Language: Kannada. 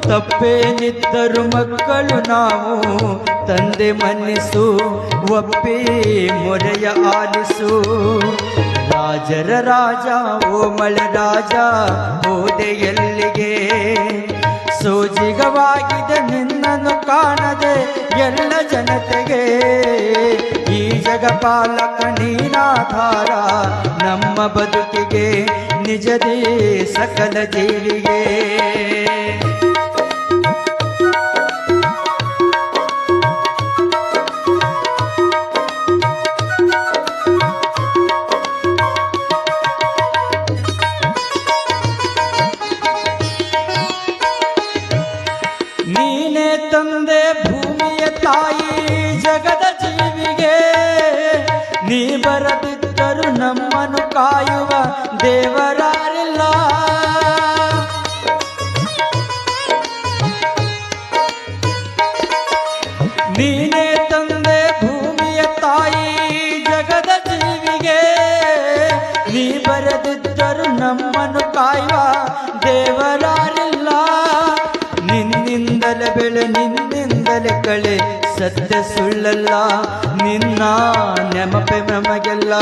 ತಪ್ಪೇನಿದ್ದರು ಮಕ್ಕಳು ನಾವು ತಂದೆ ಮನ್ನಿಸು ಒಪ್ಪಿ ಮೊರೆಯ ಆಲಿಸು. ರಾಜರ ರಾಜ ಓ ಮಳೆರಾಜ ಹೋದೆ ಎಲ್ಲಿಗೆ, ಸೋಜಿಗವಾಗಿದೆ ನಿನ್ನನ್ನು ಕಾಣದೆ ಎಲ್ಲ ಜನತೆಗೆ. ಈ ಜಗಪಾಲಕ ನೀನಾಧಾರ ನಮ್ಮ ಬದುಕಿಗೆ, ನಿಜದೇ ಸಕಲ ಜೀವಿಗೆ. ನೀನೇ ತಂದೆ ಭೂಮಿಯ ತಾಯಿ ಜಗದ ಜೀವಿಗೆ, ನೀ ಬರದಿದ್ದರು ನಮ್ಮನ್ನು ಕಾಯುವ ದೇವರಾರಿಲ್ಲ. ನೀನೇ ತಂದೆ ಭೂಮಿಯ ತಾಯಿ ಜಗದ ಜೀವಿಗೆ, ನೀ ಬರದಿದ್ದರು ನಮ್ಮನ್ನು ಕಾಯುವ ದೇವರಾರಿಲ್ಲ. ನಿನ್ನಿಂದಲೇ ಬೆಳೆ ನಿನ್ನಿಂದಲೇ ಕಳೆ ಸತ್ಯ ಸುಳ್ಳಲ್ಲ, ನಿನ್ನ ನೆನಪೆ ನಮಗೆಲ್ಲ.